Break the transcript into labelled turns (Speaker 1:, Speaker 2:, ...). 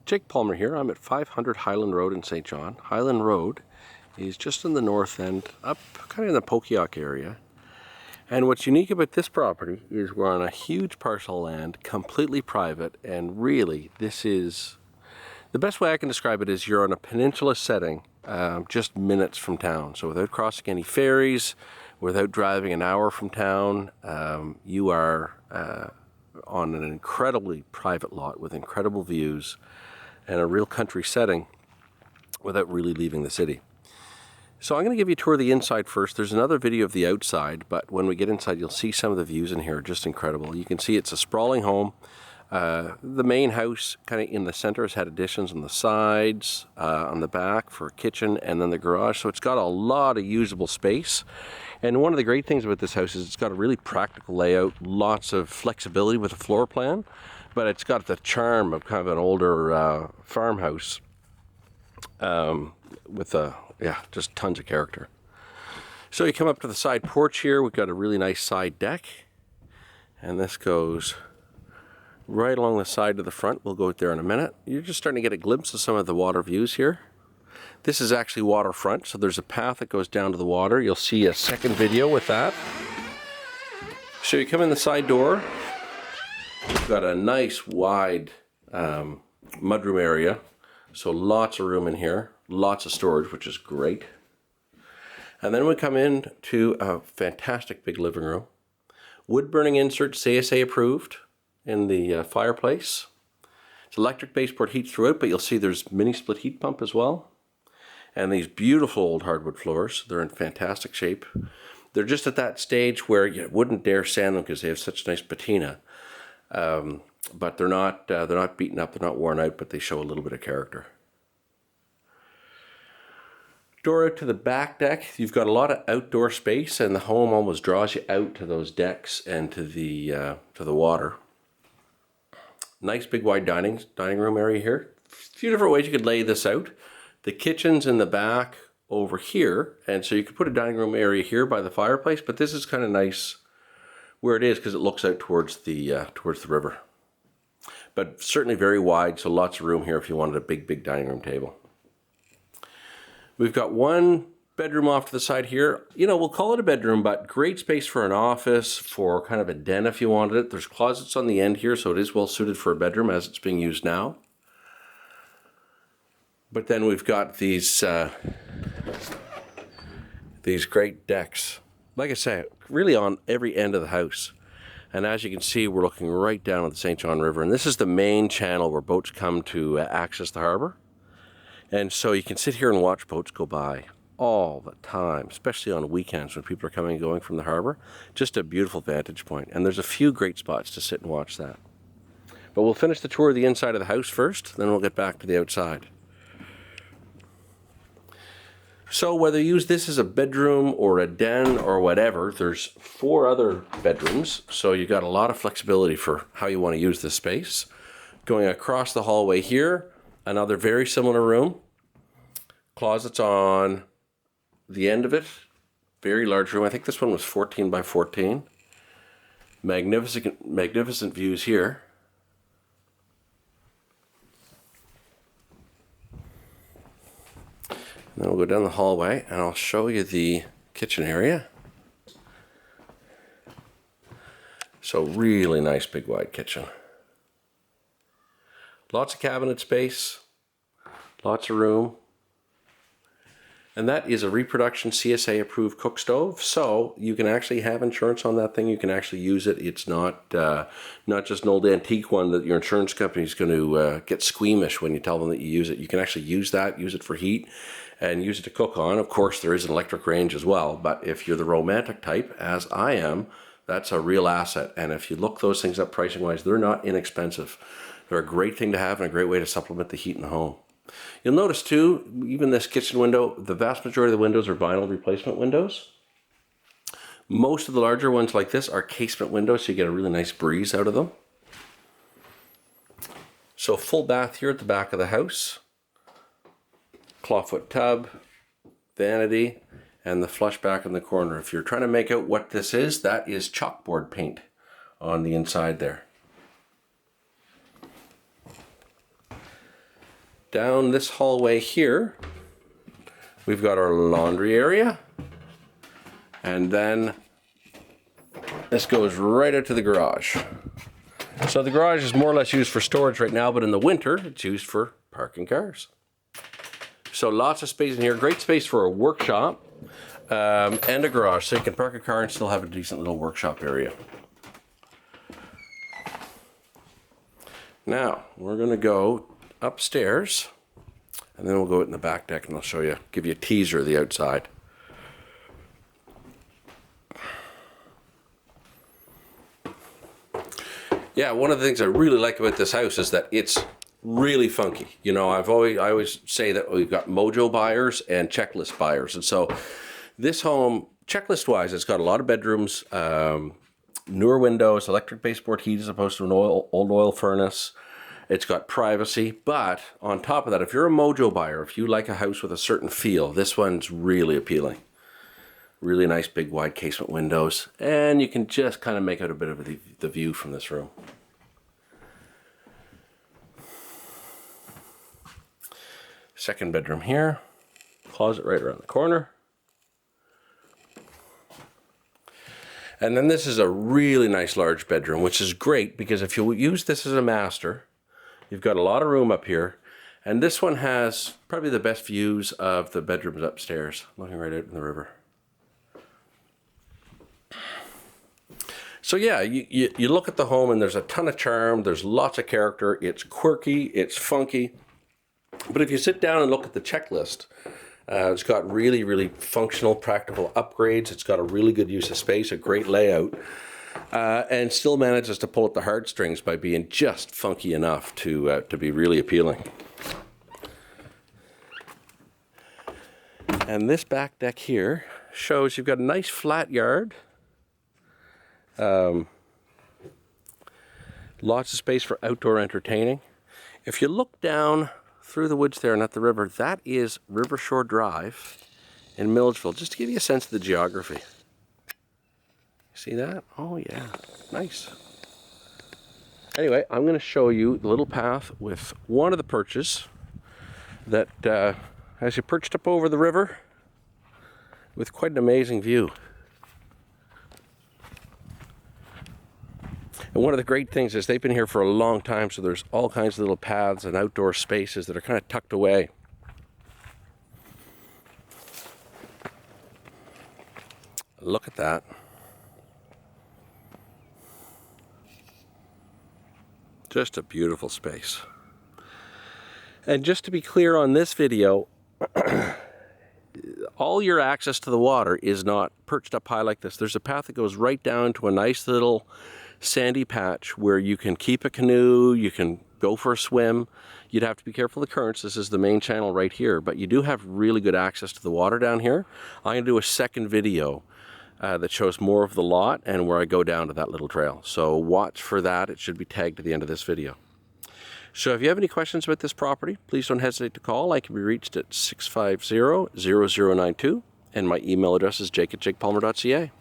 Speaker 1: Jake Palmer here. I'm at 500 Highland Road in St. John. Highland Road is just in the north end, up kind of in the Pokiok area. And what's unique about this property is we're on a huge parcel of land, completely private, and really this is, the best way I can describe it is you're on a peninsula setting, just minutes from town. So without crossing any ferries, without driving an hour from town, you are on an incredibly private lot with incredible views and a real country setting without really leaving the city. So I'm going to give you a tour of the inside first. There's another video of the outside, but when we get inside you'll see some of the views in here are just incredible. You can see it's a sprawling home. The main house kind of in the center has had additions on the sides, on the back for a kitchen, and then the garage. So it's got a lot of usable space. And one of the great things about this house is it's got a really practical layout, lots of flexibility with the floor plan, but it's got the charm of kind of an older farmhouse with just tons of character. So you come up to the side porch here. We've got a really nice side deck, and this goes right along the side of the front. We'll go out there in a minute. You're just starting to get a glimpse of some of the water views here. This is actually waterfront, so there's a path that goes down to the water. You'll see a second video with that. So you come in the side door. We've got a nice wide mudroom area, so lots of room in here, lots of storage, which is great. And then we come in to a fantastic big living room. Wood burning inserts, CSA approved, in the fireplace. It's electric baseboard heat throughout, but you'll see there's mini split heat pump as well. And these beautiful old hardwood floors, they're in fantastic shape. They're just at that stage where you wouldn't dare sand them because they have such nice patina. But they're not beaten up, they're not worn out, but they show a little bit of character. Door out to the back deck. You've got a lot of outdoor space, and the home almost draws you out to those decks and to the water. Nice big wide dining room area here. A few different ways you could lay this out. The kitchen's in the back over here, and so you could put a dining room area here by the fireplace, but this is kind of nice where it is because it looks out towards the river. But certainly very wide, so lots of room here if you wanted a big dining room table. We've got one bedroom off to the side here. You know, we'll call it a bedroom, but great space for an office, for kind of a den if you wanted it. There's closets on the end here, so it is well suited for a bedroom as it's being used now. But then we've got these great decks. Like I say, really on every end of the house. And as you can see, we're looking right down at the St. John River. And this is the main channel where boats come to access the harbor. And so you can sit here and watch boats go by all the time, especially on weekends when people are coming and going from the harbor. Just a beautiful vantage point. And there's a few great spots to sit and watch that. But we'll finish the tour of the inside of the house first, then we'll get back to the outside. So whether you use this as a bedroom or a den or whatever, there's 4 other bedrooms, so you got a lot of flexibility for how you want to use this space. Going across the hallway here, another very similar room. Closets on the end of it. Very large room. I think this one was 14 by 14. Magnificent views here. And then we'll go down the hallway and I'll show you the kitchen area. So really nice big wide kitchen. Lots of cabinet space, lots of room. And that is a reproduction CSA approved cook stove. So you can actually have insurance on that thing. You can actually use it. It's not just an old antique one that your insurance company is going to get squeamish when you tell them that you use it. You can actually use that, use it for heat, and use it to cook on. Of course, there is an electric range as well, but if you're the romantic type, as I am, that's a real asset. And if you look those things up pricing-wise, they're not inexpensive. They're a great thing to have and a great way to supplement the heat in the home. You'll notice too, even this kitchen window, the vast majority of the windows are vinyl replacement windows. Most of the larger ones like this are casement windows, so you get a really nice breeze out of them. So full bath here at the back of the house. Clawfoot tub, vanity, and the flush back in the corner. If you're trying to make out what this is, that is chalkboard paint on the inside there. Down this hallway here, we've got our laundry area. And then this goes right out to the garage. So the garage is more or less used for storage right now, but in the winter, it's used for parking cars. So lots of space in here. Great space for a workshop and a garage. So you can park a car and still have a decent little workshop area. Now, we're going to go upstairs, and then we'll go out in the back deck and I'll show you, give you a teaser of the outside. Yeah, one of the things I really like about this house is that it's really funky. You know, I always say that we've got mojo buyers and checklist buyers. And so this home, checklist-wise, it's got a lot of bedrooms, newer windows, electric baseboard heat as opposed to an old oil furnace. It's got privacy, but on top of that, if you're a mojo buyer, if you like a house with a certain feel, this one's really appealing. Really nice big wide casement windows, and you can just kind of make out a bit of the view from this room. Second bedroom here, closet right around the corner. And then this is a really nice large bedroom, which is great because if you use this as a master, you've got a lot of room up here. And this one has probably the best views of the bedrooms upstairs, looking right out in the river. So yeah, you look at the home and there's a ton of charm, there's lots of character, it's quirky, it's funky. But if you sit down and look at the checklist, it's got really, really functional, practical upgrades. It's got a really good use of space, a great layout, and still manages to pull at the heartstrings by being just funky enough to be really appealing. And this back deck here shows you've got a nice flat yard. Lots of space for outdoor entertaining. If you look down through the woods there and at the river, that is Rivershore Drive in Milledgeville, just to give you a sense of the geography. See that? Oh yeah, nice. Anyway, I'm going to show you the little path with one of the perches that has you perched up over the river with quite an amazing view. And one of the great things is they've been here for a long time, so there's all kinds of little paths and outdoor spaces that are kind of tucked away. Look at that. Just a beautiful space. And just to be clear on this video, all your access to the water is not perched up high like this. There's a path that goes right down to a nice little sandy patch where you can keep a canoe, you can go for a swim. You'd have to be careful of the currents. This is the main channel right here, but you do have really good access to the water down here. I'm going to do a second video that shows more of the lot and where I go down to that little trail. So watch for that. It should be tagged at the end of this video. So if you have any questions about this property, please don't hesitate to call. I can be reached at 650-0092, and my email address is jake@jakepalmer.ca.